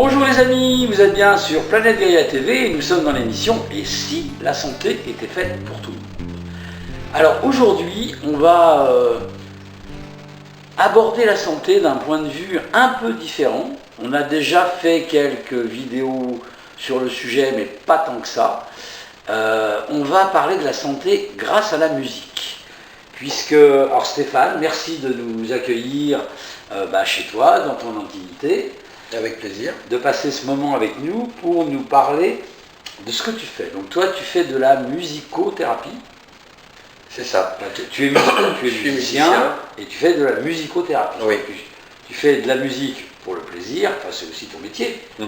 Bonjour les amis, vous êtes bien sur Planète Gaïa TV et nous sommes dans l'émission « Et si la santé était faite pour tout le monde ?» Alors aujourd'hui, on va aborder la santé d'un point de vue un peu différent. On a déjà fait quelques vidéos sur le sujet, mais pas tant que ça. On va parler de la santé grâce à la musique. Puisque, alors Stéphane, merci de nous accueillir chez toi, dans ton intimité. Avec plaisir. De passer ce moment avec nous pour nous parler de ce que tu fais. Donc toi, tu fais de la musicothérapie. C'est ça. Tu es musicien et tu fais de la musicothérapie. Oui. Tu fais de la musique pour le plaisir, enfin c'est aussi ton métier. Faut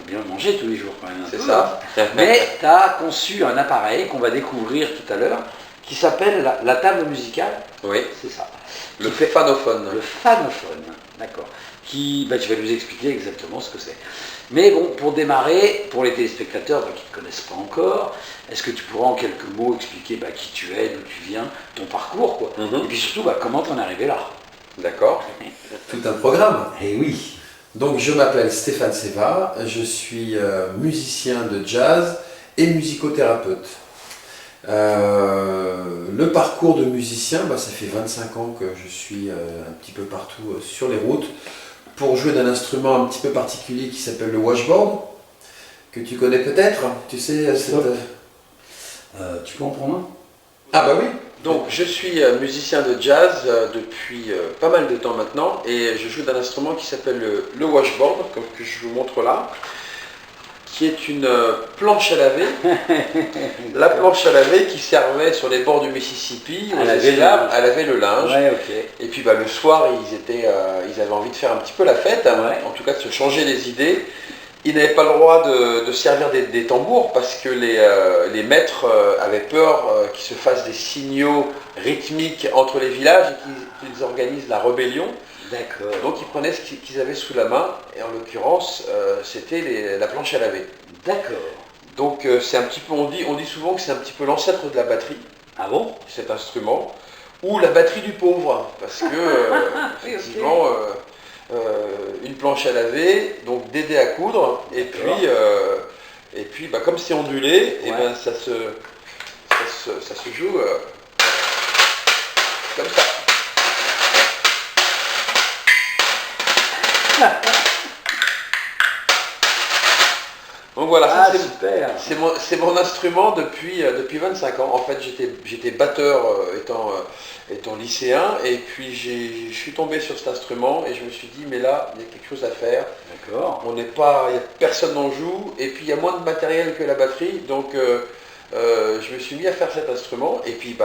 bien manger tous les jours quand même. C'est ça. Mais tu as conçu un appareil qu'on va découvrir tout à l'heure qui s'appelle la table musicale. Oui. C'est ça. Le phanophone. Le phanophone, d'accord. Tu vas nous expliquer exactement ce que c'est. Mais bon, pour démarrer, pour les téléspectateurs qui ne te connaissent pas encore, est-ce que tu pourras en quelques mots expliquer qui tu es, d'où tu viens, ton parcours, quoi. Et puis surtout, comment t'en es arrivé là. D'accord. Tout un programme. Eh oui. Donc je m'appelle Stéphane Seva, je suis musicien de jazz et musicothérapeute. Le parcours de musicien, ça fait 25 ans que je suis un petit peu partout sur les routes pour jouer d'un instrument un petit peu particulier qui s'appelle le washboard, que tu connais peut-être, tu sais tu peux en prendre un? Ah bah oui. Donc je suis musicien de jazz depuis pas mal de temps maintenant et je joue d'un instrument qui s'appelle le washboard, comme que je vous montre là, qui est une planche à laver. La planche à laver qui servait sur les bords du Mississippi aux esclaves à laver le linge. Ouais, okay. Et puis le soir, ils avaient envie de faire un petit peu la fête, en tout cas de se changer les idées. Ils n'avaient pas le droit de servir des tambours parce que les maîtres avaient peur qu'ils se fassent des signaux rythmiques entre les villages et qu'ils organisent la rébellion. D'accord. Donc ils prenaient ce qu'ils avaient sous la main, et en l'occurrence, c'était la planche à laver. D'accord. Donc c'est un petit peu, on dit souvent que c'est un petit peu l'ancêtre de la batterie. Ah bon? Cet instrument, ou la batterie du pauvre, parce que effectivement, une planche à laver, donc d'aider à coudre, et puis comme c'est ondulé, et ça se joue comme ça. Donc voilà, c'est mon instrument depuis 25 ans. En fait, j'étais batteur étant lycéen, et puis je suis tombé sur cet instrument et je me suis dit, mais là, il y a quelque chose à faire. D'accord. Personne n'en joue, et puis il y a moins de matériel que la batterie, donc je me suis mis à faire cet instrument, et puis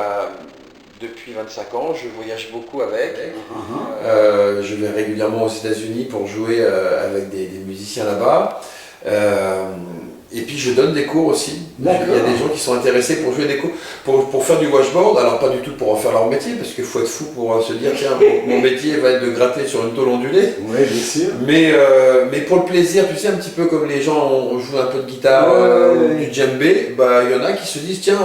depuis 25 ans, je voyage beaucoup avec. Je vais régulièrement aux États-Unis pour jouer avec des musiciens là-bas. Et puis je donne des cours aussi. Il y a des gens qui sont intéressés pour jouer des cours, pour faire du washboard. Alors pas du tout pour en faire leur métier, parce qu'il faut être fou pour se dire tiens, mon métier va être de gratter sur une tôle ondulée. Oui, bien sûr. Mais pour le plaisir, tu sais, un petit peu comme les gens jouent un peu de guitare ou du djembé, il y en a qui se disent tiens,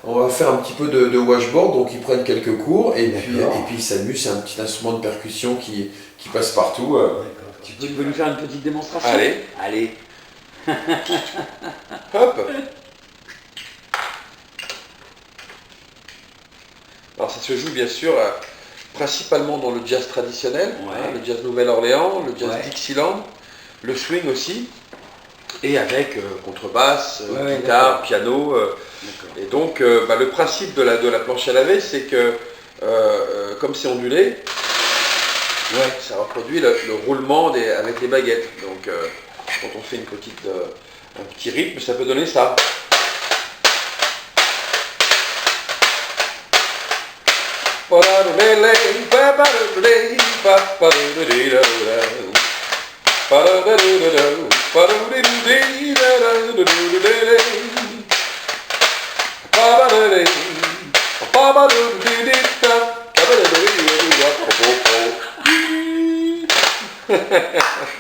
on va faire un petit peu de washboard, donc ils prennent quelques cours et puis ils s'amusent. C'est un petit instrument de percussion qui passe partout. Tu veux nous faire une petite démonstration? Allez. Hop. Alors ça se joue bien sûr principalement dans le jazz traditionnel, le jazz Nouvelle-Orléans, le jazz Dixieland, le swing aussi, et avec contrebasse, guitare, piano. Et donc le principe de la planche à laver, c'est que comme c'est ondulé, ça reproduit le roulement avec les baguettes. Donc quand on fait un petit rythme, ça peut donner ça.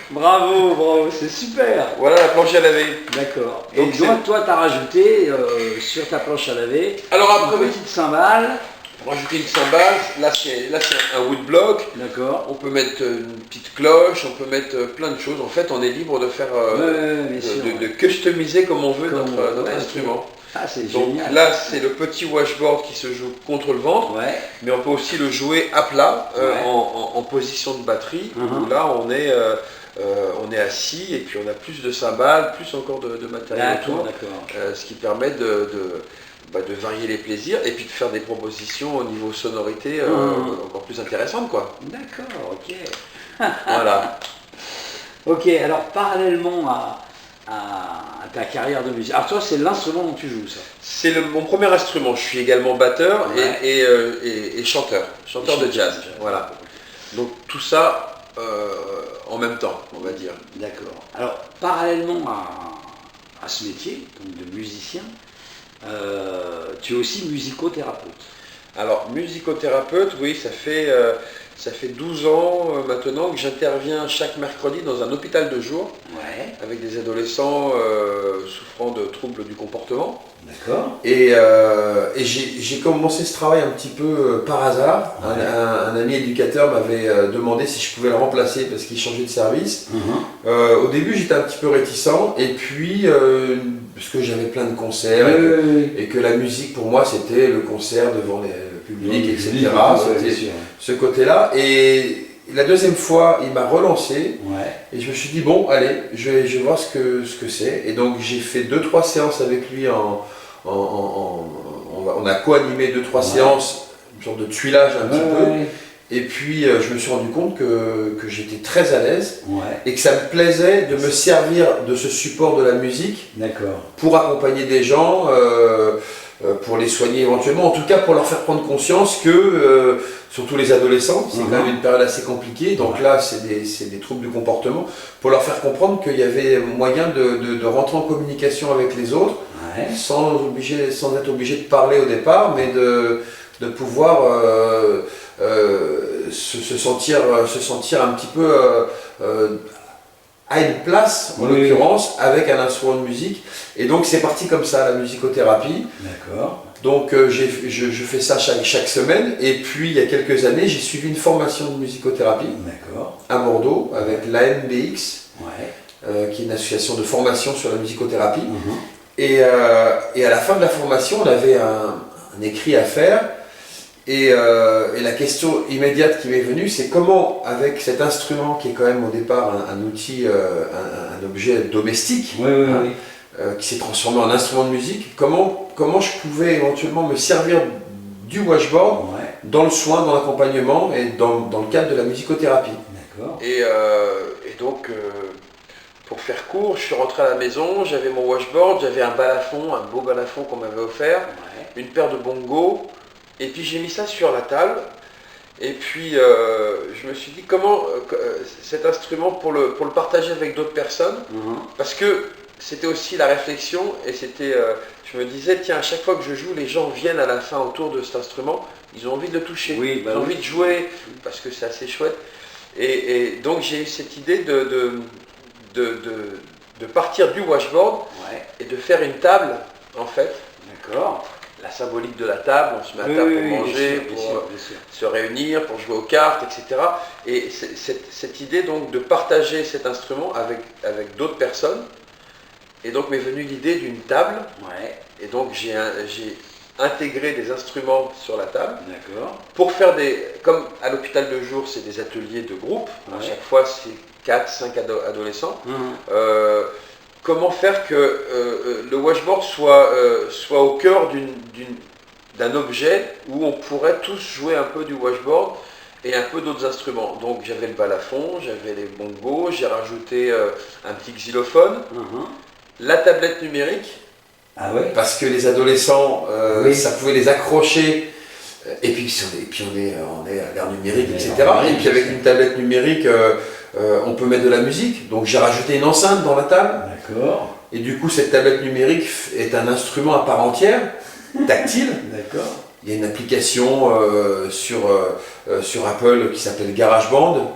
Bravo, c'est super. Voilà la planche à laver. D'accord. Donc toi, tu as rajouté sur ta planche à laver une petite cymbale. rajouter une cymbale. Là c'est un woodblock. D'accord. On peut mettre une petite cloche, on peut mettre plein de choses. En fait, on est libre de faire, de customiser comme on veut notre instrument. Ah, c'est Donc génial. là, c'est le petit washboard qui se joue contre le ventre, mais on peut aussi le jouer à plat, en position de batterie, où là, on est assis et puis on a plus de cymbales, plus encore de matériel autour, ce qui permet de varier les plaisirs et puis de faire des propositions au niveau sonorité encore plus intéressantes, quoi. D'accord, ok. Voilà. Ok, alors parallèlement à ta carrière de musique, alors toi c'est l'instrument dont tu joues, ça? C'est mon premier instrument. Je suis également batteur et chanteur de jazz. Voilà. Donc tout ça en même temps, on va dire. D'accord. Alors parallèlement à ce métier, donc de musicien, tu es aussi musicothérapeute. Alors musicothérapeute, oui, ça fait 12 ans maintenant que j'interviens chaque mercredi dans un hôpital de jour avec des adolescents souffrant de troubles du comportement. D'accord. Et j'ai commencé ce travail un petit peu par hasard. Un ami éducateur m'avait demandé si je pouvais le remplacer parce qu'il changeait de service. Au début, j'étais un petit peu réticent, et puis parce que j'avais plein de concerts et que la musique pour moi c'était le concert devant le public, etc. C'était ce côté-là. Et la deuxième fois, il m'a relancé et je me suis dit bon, allez, je vais voir ce que c'est. Et donc j'ai fait 2-3 séances avec lui. On a co-animé 2-3 séances, une sorte de tuilage un petit peu. Et puis je me suis rendu compte que j'étais très à l'aise et que ça me plaisait de me servir de ce support de la musique pour accompagner des gens, pour les soigner éventuellement, en tout cas pour leur faire prendre conscience que, surtout les adolescents, c'est quand même une période assez compliquée, donc là c'est des troubles du comportement, pour leur faire comprendre qu'il y avait moyen de rentrer en communication avec les autres, sans être obligé de parler au départ, mais de pouvoir se sentir un petit peu à une place, en l'occurrence, avec un instrument de musique. Et donc c'est parti comme ça, la musicothérapie. D'accord. Donc je fais ça chaque semaine. Et puis il y a quelques années, j'ai suivi une formation de musicothérapie à Bordeaux avec l'AMBX, qui est une association de formation sur la musicothérapie. Et à la fin de la formation, on avait un écrit à faire. Et la question immédiate qui m'est venue, c'est comment, avec cet instrument qui est quand même au départ un outil, un objet domestique, qui s'est transformé en instrument de musique, comment je pouvais éventuellement me servir du washboard dans le soin, dans l'accompagnement et dans le cadre de la musicothérapie. Et donc, pour faire court, je suis rentré à la maison, j'avais mon washboard, j'avais un balafon, un beau balafon qu'on m'avait offert, une paire de bongos. Et puis j'ai mis ça sur la table, et puis je me suis dit comment cet instrument pour le partager avec d'autres personnes, parce que c'était aussi la réflexion, et c'était, je me disais, tiens, à chaque fois que je joue, les gens viennent à la fin autour de cet instrument, ils ont envie de le toucher, ils ont envie de jouer, parce que c'est assez chouette. Et donc j'ai eu cette idée de partir du washboard et de faire une table, en fait. La symbolique de la table, on se met à table pour manger, pour se réunir, pour jouer aux cartes, etc. Et cette idée donc de partager cet instrument avec d'autres personnes, et donc m'est venue l'idée d'une table, et donc j'ai intégré des instruments sur la table, pour faire comme à l'hôpital de jour, c'est des ateliers de groupe, à chaque fois c'est 4-5 adolescents, comment faire que le washboard soit au cœur d'un objet où on pourrait tous jouer un peu du washboard et un peu d'autres instruments. Donc j'avais le balafon, j'avais les bongos, j'ai rajouté un petit xylophone, la tablette numérique. Parce que les adolescents, ça pouvait les accrocher, et puis on est à l'ère numérique, etc. Et puis avec une tablette numérique, on peut mettre de la musique, donc j'ai rajouté une enceinte dans la table. Et du coup, cette tablette numérique est un instrument à part entière, tactile. Il y a une application sur Apple qui s'appelle GarageBand,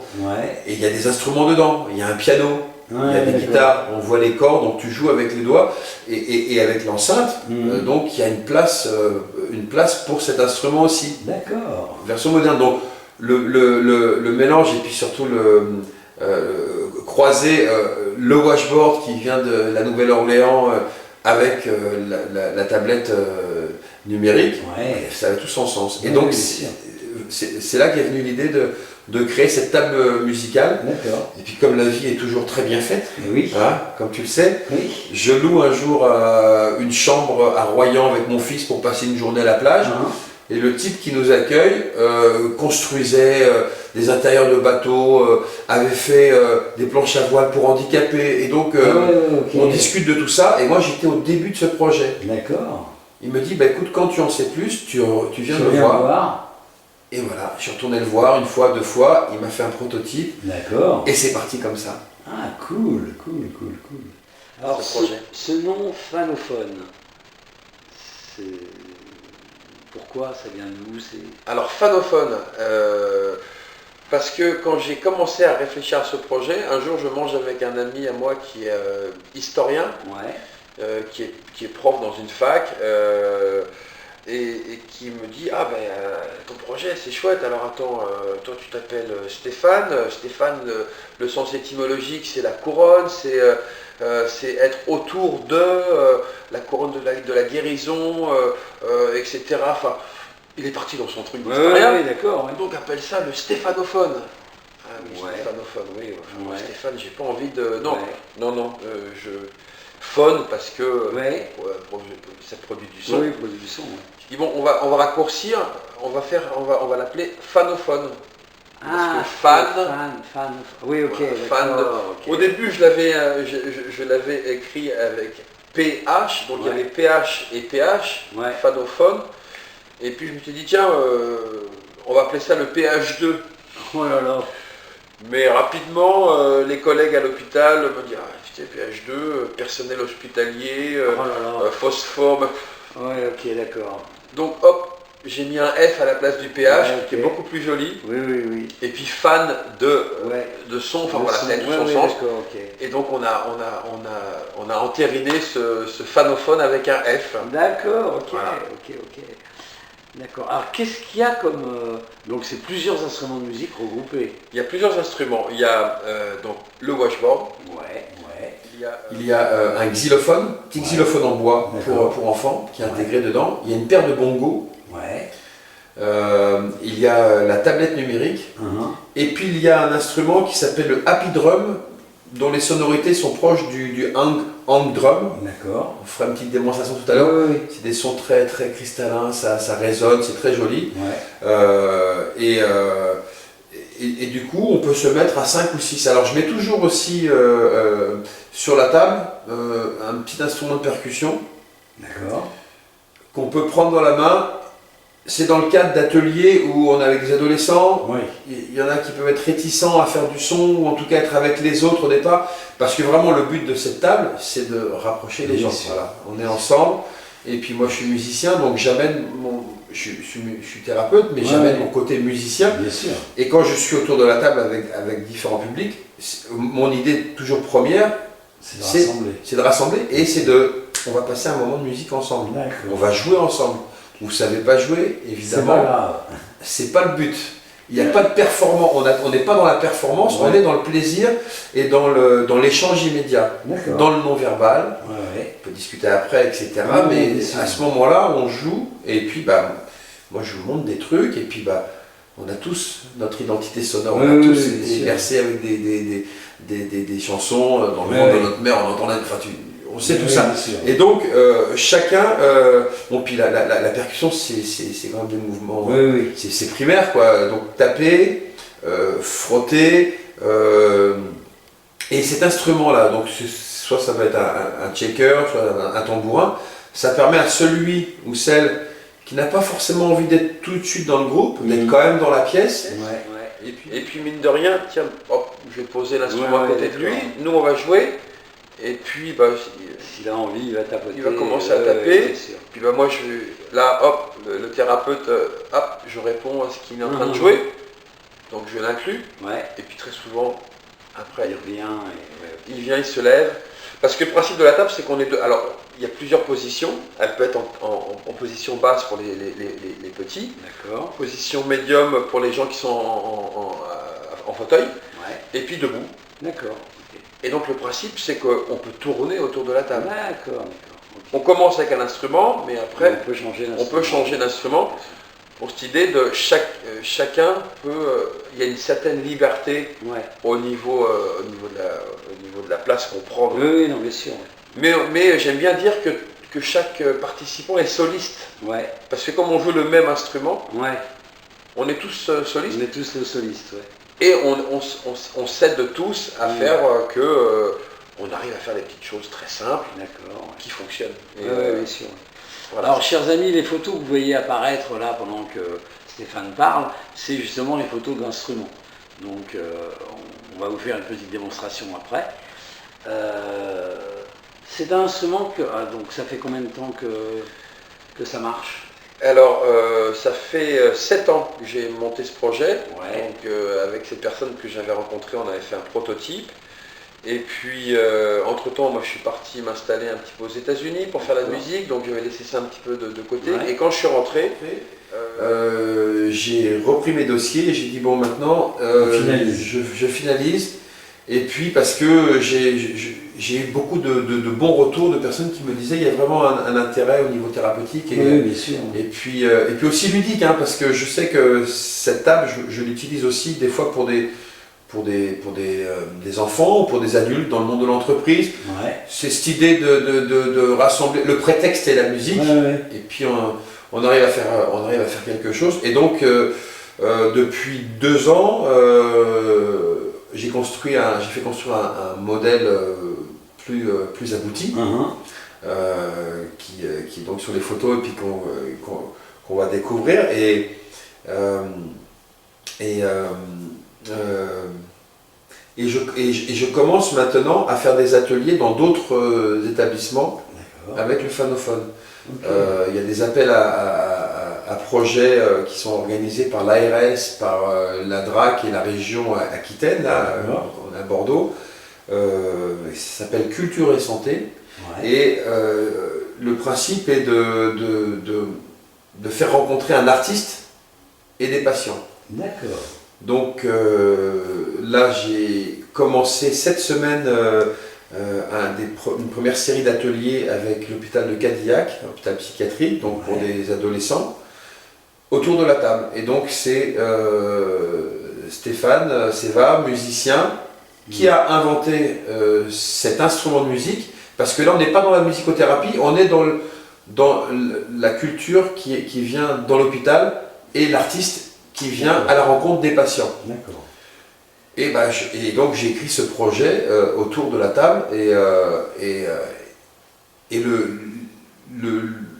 et il y a des instruments dedans. Il y a un piano, Il y a des guitares, on voit les cordes, donc tu joues avec les doigts et avec l'enceinte. Donc il y a une place pour cet instrument aussi. D'accord. Version moderne. Donc le mélange et puis surtout croiser le washboard qui vient de la Nouvelle-Orléans avec la tablette numérique, ça a tout son sens. Et donc c'est là qu'est venue l'idée de créer cette table musicale. Et puis comme la vie est toujours très bien faite, hein, comme tu le sais, je loue un jour une chambre à Royan avec mon fils pour passer une journée à la plage. Et le type qui nous accueille construisait des intérieurs de bateaux, avait fait des planches à voile pour handicapés. Et donc on discute de tout ça. Et moi j'étais au début de ce projet. D'accord. Il me dit, bah, écoute, quand tu en sais plus, tu viens me voir. Et voilà, je suis retourné le voir une fois, deux fois, il m'a fait un prototype. D'accord. Et c'est parti comme ça. Ah, cool. Alors, ce nom Fanophone, pourquoi ça vient de où? Alors, Fanophone, parce que quand j'ai commencé à réfléchir à ce projet, un jour je mange avec un ami à moi qui est historien, qui est prof dans une fac, et qui me dit, ah ben ton projet c'est chouette, alors attends, toi tu t'appelles Stéphane, le sens étymologique c'est la couronne, c'est être autour de la couronne de la guérison, etc. Enfin, il est parti dans son truc d'historien, d'accord. Donc appelle ça le stéphanophone. Ah oui, stéphanophone, oui. Stéphane, j'ai pas envie de... Non, je... Phone parce que ça produit du son. Oui, produit du son. Je dis bon, on va raccourcir, on va l'appeler Fanophone. Parce que fan. Oui, ok. Fan. Au début, je l'avais écrit avec PH, donc il y avait PH et PH, Fanophone. Et puis je me suis dit tiens, on va appeler ça le PH2. Oh là là. Mais rapidement, les collègues à l'hôpital me disent PH2, personnel hospitalier, phosphore. Ouais, ok, d'accord. Donc hop, j'ai mis un F à la place du PH, qui est beaucoup plus joli. Oui. Et puis fan de son, enfin voilà, ça a tout son sens. Et donc on a entériné ce fanophone avec un F. D'accord, ok. D'accord. Alors qu'est-ce qu'il y a comme... Donc c'est plusieurs instruments de musique regroupés. Il y a plusieurs instruments. Il y a donc le washboard. Il y a un xylophone, petit xylophone en bois pour enfants qui est intégré dedans. Il y a une paire de bongos. Il y a la tablette numérique. Et puis il y a un instrument qui s'appelle le happy drum, dont les sonorités sont proches du hang drum. D'accord. On fera une petite démonstration tout à l'heure. C'est des sons très très cristallins, ça résonne, c'est très joli. Et du coup, on peut se mettre à 5 ou 6. Alors je mets toujours aussi sur la table un petit instrument de percussion. D'accord. Qu'on peut prendre dans la main. C'est dans le cadre d'ateliers où on est avec des adolescents. Il y en a qui peuvent être réticents à faire du son ou en tout cas être avec les autres au départ. Parce que vraiment le but de cette table, c'est de rapprocher les gens. Voilà. On est ensemble. Et puis moi je suis musicien, donc j'amène je suis thérapeute, mais j'amène mon côté musicien. Bien sûr. Et quand je suis autour de la table avec différents publics, mon idée toujours première, c'est de rassembler. Et on va passer un moment de musique ensemble. On va jouer ensemble. Vous ne savez pas jouer, évidemment, c'est pas le but. Il n'y a pas de performance, on n'est pas dans la performance, on est dans le plaisir et dans l'échange immédiat, dans le non-verbal. On peut discuter après, etc. Mais à ce moment-là, on joue et puis moi je vous montre des trucs et puis on a tous notre identité sonore, on a tous été bercés avec des chansons dans le monde de notre mère, on entend on sait tout ça. Et donc chacun, bon puis la percussion c'est quand même des mouvements, c'est primaire quoi, donc taper, frotter, et cet instrument là, donc soit ça va être un checker, soit un tambourin, ça permet à celui ou celle qui n'a pas forcément envie d'être tout de suite dans le groupe, d'être quand même dans la pièce. Et puis mine de rien, tiens, hop, je vais poser l'instrument à côté de lui, nous on va jouer. Et puis, s'il a envie, il va tapoter. Il va commencer à taper. Puis moi, là, hop, le thérapeute, je réponds à ce qu'il est en train de jouer. Donc je l'inclus. Et puis très souvent, Après, il revient et... ouais. Il vient, il se lève. Parce que le principe de la table, c'est qu'on est deux. Alors, il y a plusieurs positions. Elle peut être en position basse pour les petits. D'accord. Position médium pour les gens qui sont en fauteuil. Ouais. Et puis debout. D'accord. Okay. Et donc le principe, c'est qu'on peut tourner autour de la table. D'accord. Okay. On commence avec un instrument, mais après, on peut changer d'instrument. Pour cette idée de chacun peut... il y a une certaine liberté au niveau de la place qu'on prend. Oui, non, bien sûr. Mais j'aime bien dire que chaque participant est soliste. Ouais. Parce que comme on joue le même instrument, ouais. On est tous solistes. On est tous solistes, ouais. Et on s'aide tous à faire on arrive à faire des petites choses très simples qui fonctionnent. Bien sûr. Voilà. Alors, chers amis, les photos que vous voyez apparaître là pendant que Stéphane parle, c'est justement les photos d'instruments. Donc, on va vous faire une petite démonstration après. C'est un instrument que... donc, ça fait combien de temps que ça marche? Alors, ça fait 7 ans que j'ai monté ce projet. Ouais. Donc, avec ces personnes que j'avais rencontrées, on avait fait un prototype. Et puis, entre-temps, moi, je suis parti m'installer un petit peu aux États-Unis pour faire la musique. Donc, j'avais laissé ça un petit peu de côté. Ouais. Et quand je suis rentré... j'ai repris mes dossiers et j'ai dit, bon, maintenant, je finalise. Et puis, parce que j'ai eu beaucoup de bons retours de personnes qui me disaient, il y a vraiment un intérêt au niveau thérapeutique. Et, oui, bien sûr. Et puis aussi ludique, hein, parce que je sais que cette table, je l'utilise aussi des fois pour des enfants ou pour des adultes dans le monde de l'entreprise. Ouais. C'est cette idée de rassembler. Le prétexte est la musique, et puis on arrive à faire quelque chose. Et donc, depuis 2 ans, j'ai fait construire un modèle plus abouti, qui est donc sur les photos et puis qu'on va découvrir. Et je commence maintenant à faire des ateliers dans d'autres établissements avec le Fanophone. Il y a des appels à projets qui sont organisés par l'ARS, par la DRAC et la région Aquitaine, là, on est à Bordeaux. Ça s'appelle Culture et Santé. Ouais. Et le principe est de faire rencontrer un artiste et des patients. D'accord. Donc là, j'ai commencé cette semaine une première série d'ateliers avec l'hôpital de Cadillac, l'hôpital psychiatrique, donc pour des adolescents, autour de la table. Et donc c'est Stéphane Seva, musicien, qui a inventé cet instrument de musique, parce que là on n'est pas dans la musicothérapie, on est dans la culture qui vient dans l'hôpital et l'artiste qui vient à la rencontre des patients. D'accord. Et donc j'ai écrit ce projet autour de la table et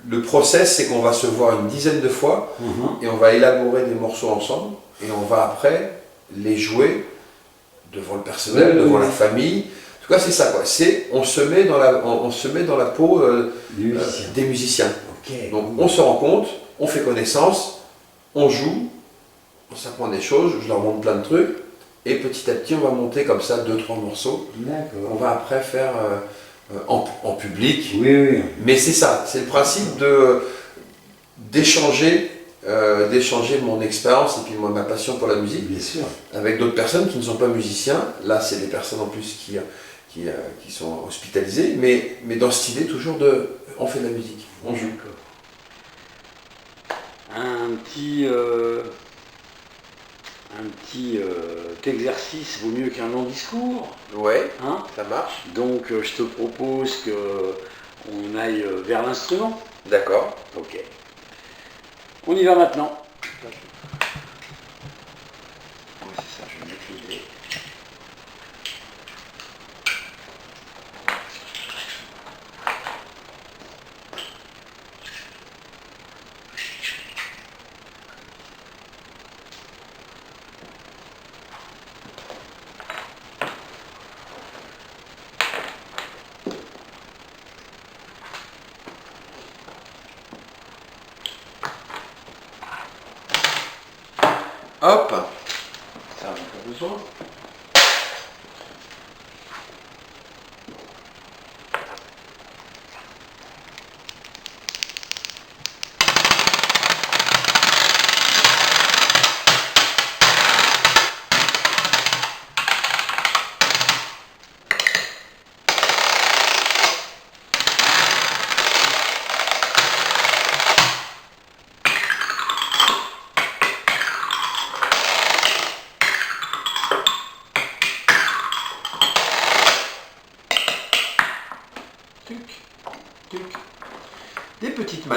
le process, c'est qu'on va se voir une dizaine de fois et on va élaborer des morceaux ensemble et on va après les jouer devant le personnel, devant la famille. En tout cas, c'est ça, quoi. On se met dans la peau des musiciens. Okay. Donc on se rencontre, on fait connaissance, on joue, on s'apprend des choses, je leur montre plein de trucs. Et petit à petit, on va monter comme ça 2-3 morceaux. On va après faire en public. Oui. Mais c'est ça, c'est le principe d'échanger mon expérience et puis ma passion pour la musique. Bien sûr. Avec d'autres personnes qui ne sont pas musiciens. Là, c'est des personnes en plus qui sont hospitalisées. Mais dans cette idée toujours on fait de la musique, on joue. Un petit exercice vaut mieux qu'un long discours. Ouais, ça marche. Donc je te propose qu'on aille vers l'instrument. D'accord. Ok. On y va maintenant. C'est ça, je vais maîtriser. Hop, ça on a pas besoin.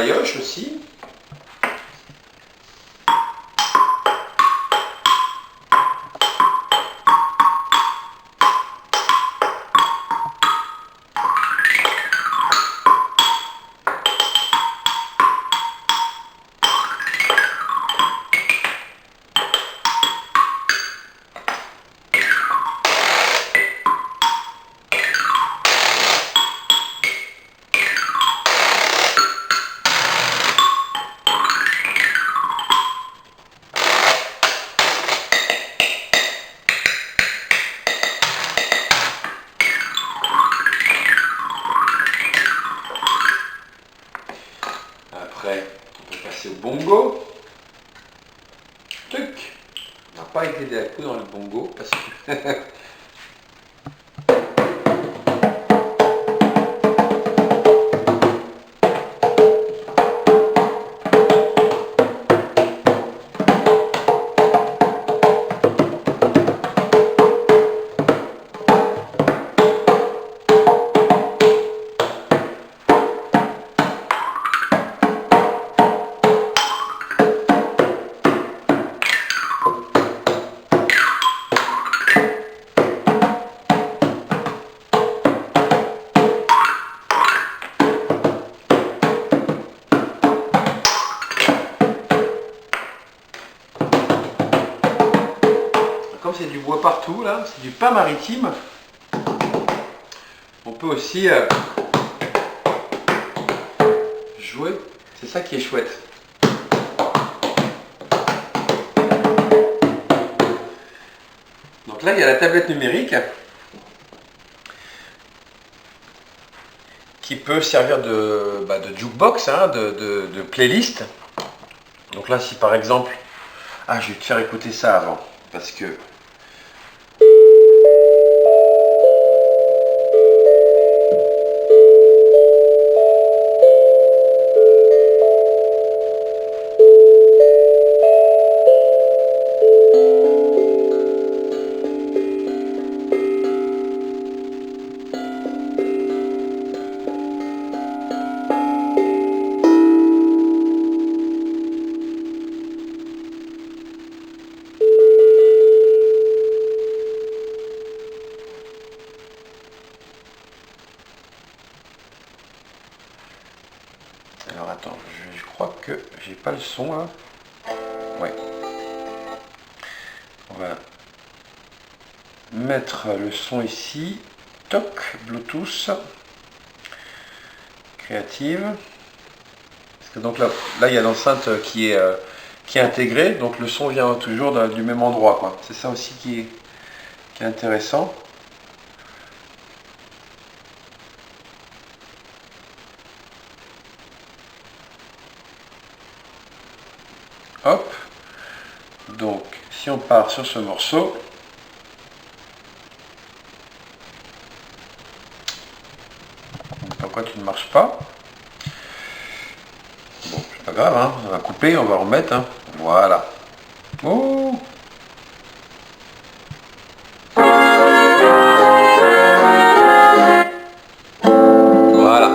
brioche aussi. Après, on peut passer au bongo. Tuc. On n'a pas été à coup dans le bongo parce que comme c'est du bois partout, là, c'est du pain maritime, on peut aussi jouer. C'est ça qui est chouette. Donc là, il y a la tablette numérique qui peut servir de jukebox, hein, de playlist. Donc là, si par exemple... Ah, je vais te faire écouter ça avant, parce que... Alors attends, je crois que j'ai pas le son là. Ouais. On va mettre le son ici. Toc, Bluetooth. Créative. Parce que donc là il y a l'enceinte qui est intégrée, donc le son vient toujours du même endroit, quoi. C'est ça aussi qui est intéressant. Hop, donc si on part sur ce morceau, pourquoi tu ne marches pas? Bon, c'est pas grave, hein, on va couper, on va remettre, hein. Voilà. Oh. Voilà.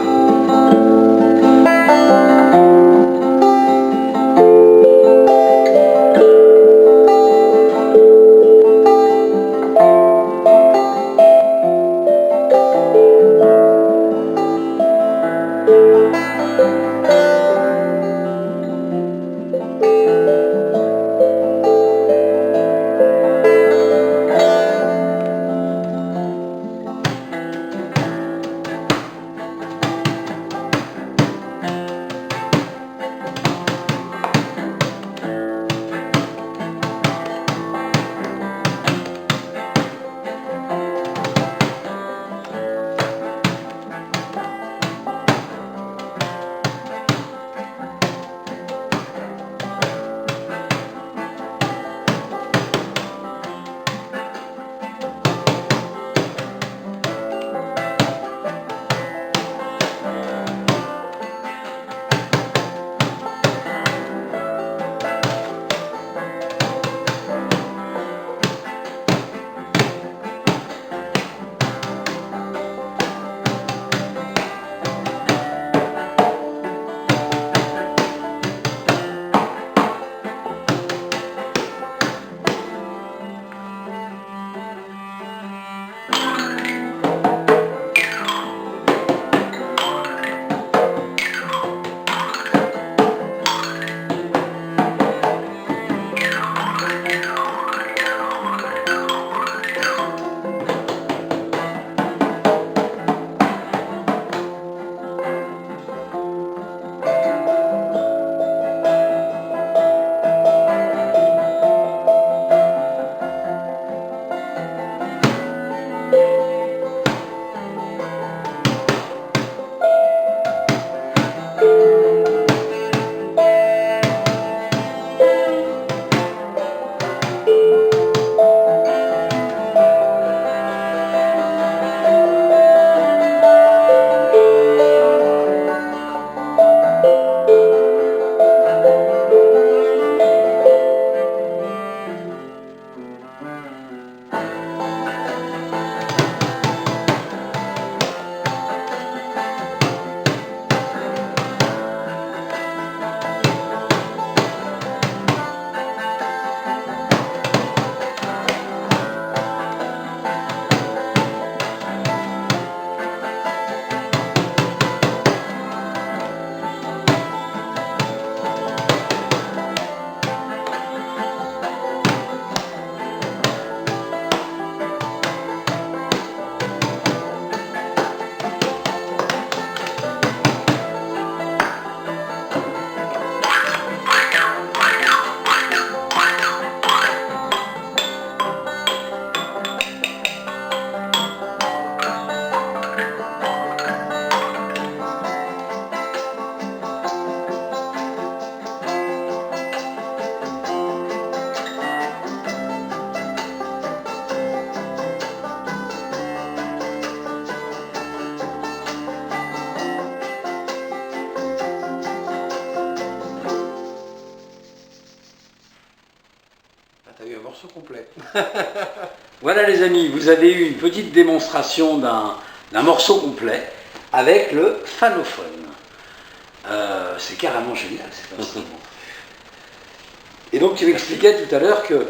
morceau complet. Voilà les amis, vous avez eu une petite démonstration d'un morceau complet avec le phanophone. C'est carrément génial cet instrument. Et donc tu m'expliquais tout à l'heure que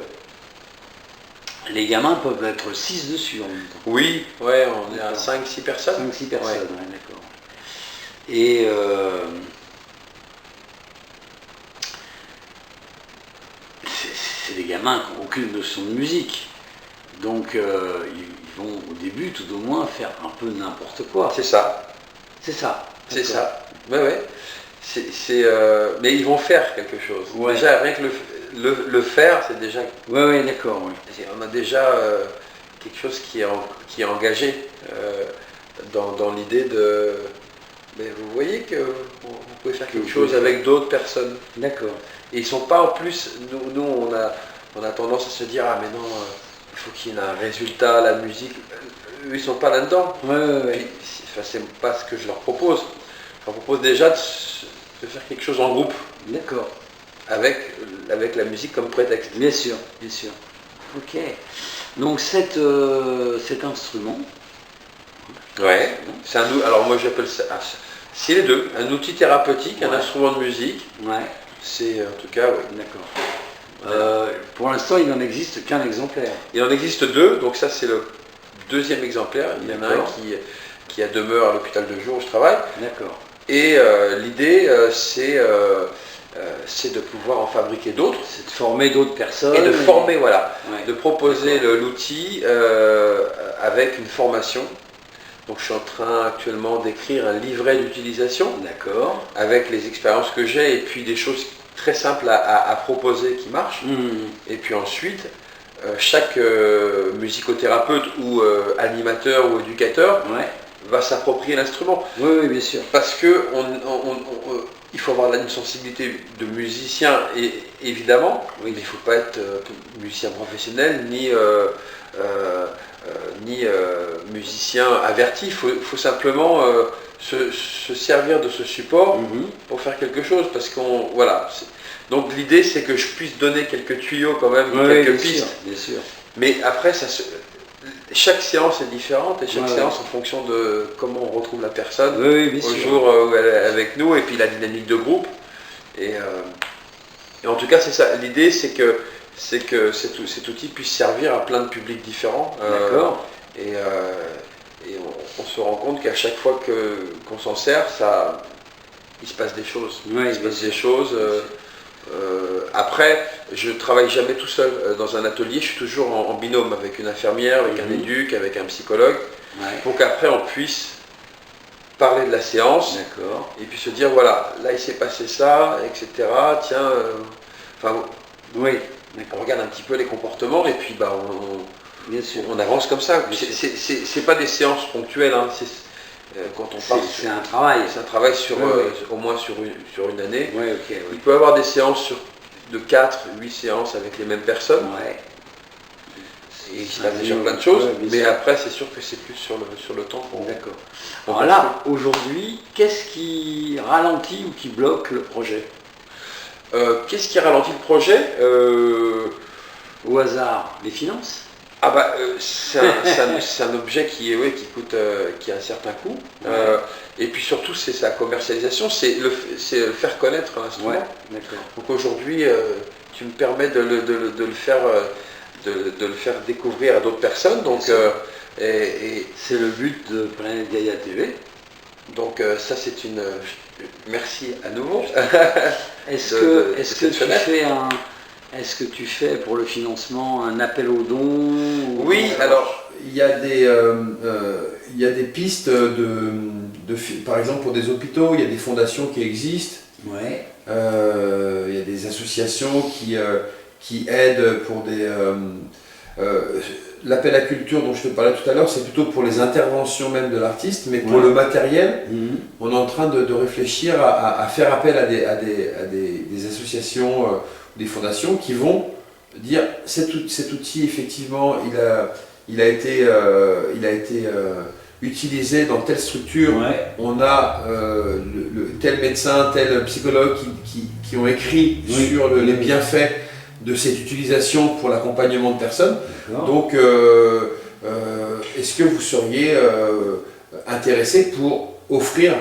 les gamins peuvent être 6 dessus en même temps. Oui, ouais, on est à 5-6 personnes. 5-6 personnes, ouais. Ouais, d'accord. Et c'est des gamins qui n'ont aucune notion de musique. Donc ils vont au début tout au moins faire un peu n'importe quoi. C'est ça. C'est ça. C'est ça. Ouais, ouais. Mais ils vont faire quelque chose. Ouais. Déjà, rien que le faire, c'est déjà... Ouais, d'accord. Ouais. On a déjà quelque chose qui est engagé dans l'idée de... Mais vous voyez que vous pouvez faire quelque chose avec d'autres personnes. D'accord. Et ils sont pas en plus... Nous on a tendance à se dire, ah mais non, il faut qu'il y ait un résultat, la musique. Eux, ils sont pas là-dedans. Ouais. C'est pas ce que je leur propose. Je leur propose déjà de faire quelque chose en groupe. D'accord. Avec la musique comme prétexte. Bien sûr. Ok. Donc cet instrument. Ouais. Alors moi j'appelle ça. C'est les deux. Un outil thérapeutique, un instrument de musique. Ouais. C'est en tout cas, oui. D'accord. Pour l'instant, il n'en existe qu'un exemplaire. Il en existe 2, donc ça c'est le 2e exemplaire. Il y en a un qui a demeure à l'hôpital de jour où je travaille. D'accord. Et l'idée, c'est de pouvoir en fabriquer d'autres. C'est de former d'autres personnes. Et de former, voilà. Ouais. De proposer l'outil avec une formation. Donc je suis en train actuellement d'écrire un livret d'utilisation. D'accord. Avec les expériences que j'ai et puis des choses très simples à proposer qui marchent. Et puis ensuite, chaque musicothérapeute ou animateur ou éducateur va s'approprier l'instrument. Oui, bien sûr. Parce que il faut avoir une sensibilité de musicien, évidemment, mais il ne faut pas être musicien professionnel ni musicien averti. Il faut simplement se servir de ce support pour faire quelque chose. Parce qu'on voilà. Donc l'idée c'est que je puisse donner quelques tuyaux quand même, quelques pistes. Bien sûr. Mais après chaque séance est différente et chaque séance en fonction de comment on retrouve la personne au jour où elle est avec nous et puis la dynamique de groupe. Et en tout cas c'est ça. L'idée c'est que cet outil puisse servir à plein de publics différents. D'accord. Et on se rend compte qu'à chaque fois qu'on s'en sert, il se passe des choses. Il se passe des choses. Après, je ne travaille jamais tout seul dans un atelier, je suis toujours en binôme avec une infirmière, avec un éduc, avec un psychologue, pour qu'après on puisse parler de la séance, et puis se dire voilà, là il s'est passé ça, etc. Tiens, on regarde un petit peu les comportements et puis on avance comme ça. C'est pas des séances ponctuelles, hein. Quand on parle, c'est un travail. C'est un travail au moins sur une année. Il peut y avoir des séances de 4-8 séances avec les mêmes personnes. Et il se passe déjà plein de choses. Mais après, c'est sûr que c'est plus sur le temps. D'accord. Alors là, aujourd'hui, qu'est-ce qui ralentit ou qui bloque le projet? Qu'est-ce qui ralentit le projet? Au hasard, les finances? C'est un objet qui a un certain coût. Et puis surtout, c'est sa commercialisation, c'est le faire connaître l'instrument. Donc aujourd'hui, tu me permets de le faire découvrir à d'autres personnes. Donc, et c'est le but de Planète Gaïa TV. Donc ça, c'est une... Merci à nouveau. Est-ce que tu fais pour le financement un appel aux dons? Oui, alors il y a des pistes par exemple pour des hôpitaux, il y a des fondations qui existent. Il y a des associations qui aident pour des... l'appel à culture dont je te parlais tout à l'heure, c'est plutôt pour les interventions même de l'artiste, mais pour le matériel, on est en train de réfléchir à faire appel à des associations, des fondations qui vont dire cet outil effectivement il a été utilisé dans telle structure, on a tel médecin, tel psychologue qui ont écrit sur les bienfaits de cette utilisation pour l'accompagnement de personnes. Donc, est-ce que vous seriez intéressé pour offrir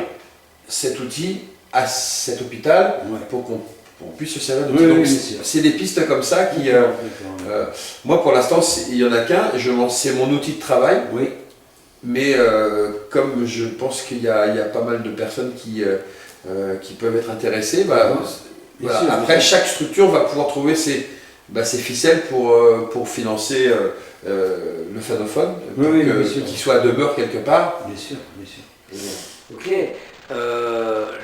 cet outil à cet hôpital pour qu'on puisse se servir d'outil? Donc, c'est des pistes comme ça qui... moi, pour l'instant, il n'y en a qu'un. C'est mon outil de travail. Mais comme je pense qu'il y a pas mal de personnes qui peuvent être intéressées, après chaque structure va pouvoir trouver ses ficelles pour financer le phanophone, qu'il soit à demeure quelque part. Bien sûr, bien sûr. Ok.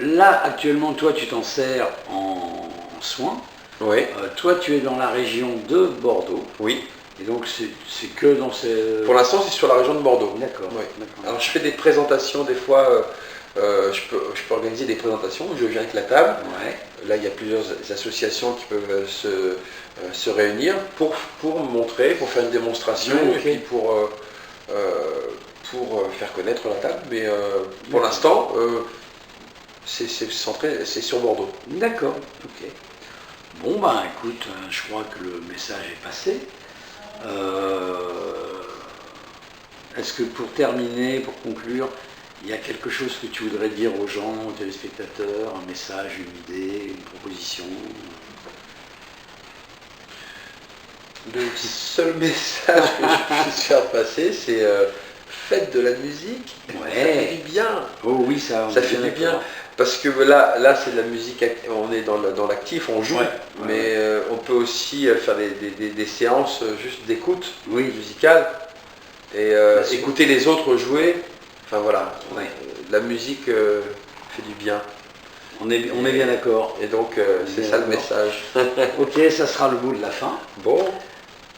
Là, actuellement, toi, tu t'en sers en soins. Oui. Toi, tu es dans la région de Bordeaux. Oui. Et donc, c'est que dans ces... Pour l'instant, c'est sur la région de Bordeaux. D'accord. Oui. Alors, je fais des présentations, des fois, je peux organiser des présentations, je viens avec la table. Là, il y a plusieurs associations qui peuvent se réunir pour montrer, pour faire une démonstration et puis pour faire connaître la table. Mais pour l'instant, c'est sur Bordeaux. D'accord, ok. Bon, ben écoute, je crois que le message est passé. Est-ce que pour terminer, pour conclure, il y a quelque chose que tu voudrais dire aux gens, aux téléspectateurs, un message, une idée, une proposition? Le seul message que je puisse faire passer, c'est faites de la musique, ça fait du bien. Oh oui, ça fait du bien. Parce que là c'est de la musique, on est dans l'actif, on joue, mais on peut aussi faire des séances juste d'écoute musicale et écouter les autres jouer. Enfin voilà, la musique fait du bien. On est bien d'accord. Et donc c'est ça le message. Ok, ça sera le mot de la fin. Bon.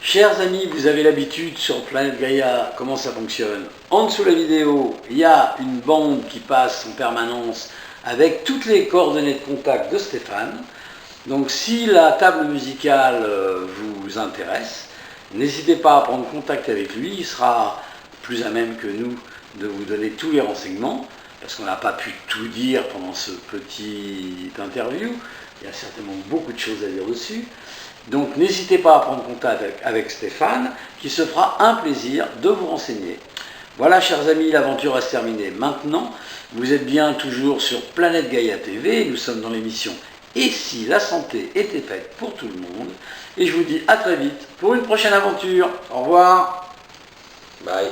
Chers amis, vous avez l'habitude sur Planète Gaïa, comment ça fonctionne? En dessous de la vidéo, il y a une bande qui passe en permanence avec toutes les coordonnées de contact de Stéphane. Donc si la table musicale vous intéresse, n'hésitez pas à prendre contact avec lui, il sera plus à même que nous de vous donner tous les renseignements, parce qu'on n'a pas pu tout dire pendant ce petit interview, il y a certainement beaucoup de choses à dire dessus. Donc n'hésitez pas à prendre contact avec Stéphane, qui se fera un plaisir de vous renseigner. Voilà, chers amis, l'aventure va se terminer maintenant. Vous êtes bien toujours sur Planète Gaïa TV, nous sommes dans l'émission « Et si la santé était faite pour tout le monde ?» Et je vous dis à très vite pour une prochaine aventure. Au revoir. Bye.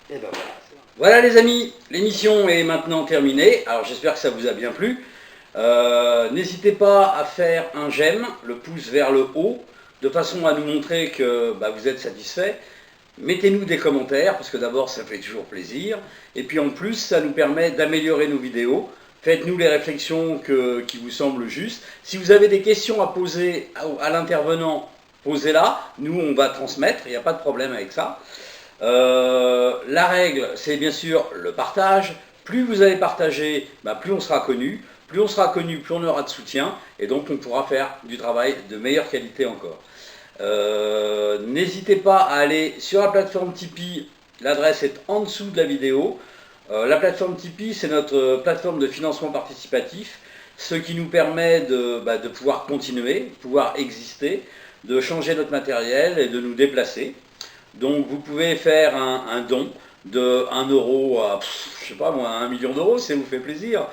Et ben voilà les amis, l'émission est maintenant terminée. Alors j'espère que ça vous a bien plu. N'hésitez pas à faire un j'aime, le pouce vers le haut, de façon à nous montrer que vous êtes satisfait. Mettez-nous des commentaires, parce que d'abord ça fait toujours plaisir, et puis en plus ça nous permet d'améliorer nos vidéos. Faites-nous les réflexions qui vous semblent justes. Si vous avez des questions à poser à l'intervenant, posez-la, nous on va transmettre, il n'y a pas de problème avec ça. La règle, c'est bien sûr le partage. Plus vous allez partager, plus on sera connu. Plus on sera connu, plus on aura de soutien, et donc on pourra faire du travail de meilleure qualité encore. N'hésitez pas à aller sur la plateforme Tipeee, l'adresse est en dessous de la vidéo. La plateforme Tipeee, c'est notre plateforme de financement participatif, ce qui nous permet de pouvoir continuer, de pouvoir exister, de changer notre matériel et de nous déplacer. Donc vous pouvez faire un don de 1 euro à, je sais pas moi, 1 million d'euros, si ça vous fait plaisir,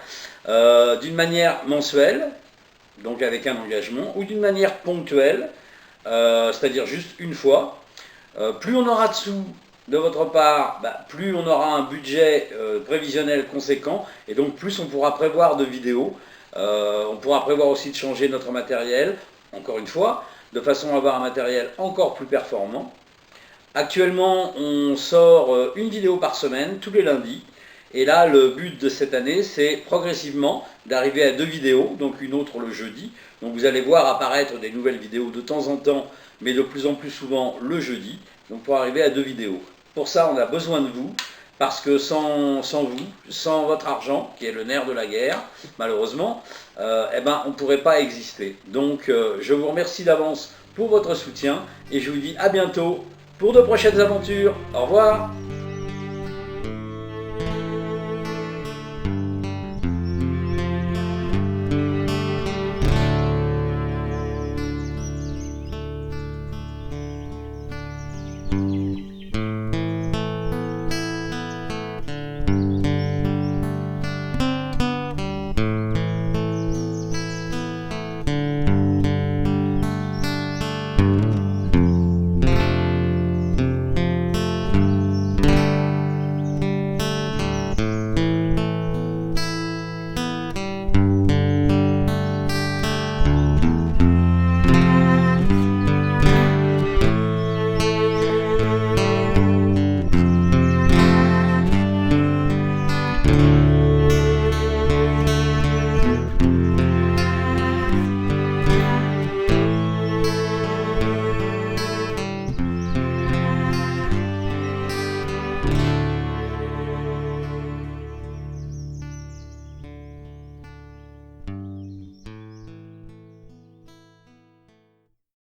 d'une manière mensuelle, donc avec un engagement, ou d'une manière ponctuelle, c'est-à-dire juste une fois. Plus on aura de sous de votre part, plus on aura un budget prévisionnel conséquent, et donc plus on pourra prévoir de vidéos. On pourra prévoir aussi de changer notre matériel, encore une fois, de façon à avoir un matériel encore plus performant. Actuellement, on sort une vidéo par semaine, tous les lundis. Et là, le but de cette année, c'est progressivement d'arriver à 2 vidéos, donc une autre le jeudi. Donc vous allez voir apparaître des nouvelles vidéos de temps en temps, mais de plus en plus souvent le jeudi, donc pour arriver à 2 vidéos. Pour ça, on a besoin de vous, parce que sans vous, sans votre argent, qui est le nerf de la guerre, malheureusement, on ne pourrait pas exister. Donc je vous remercie d'avance pour votre soutien, et je vous dis à bientôt pour de prochaines aventures. Au revoir.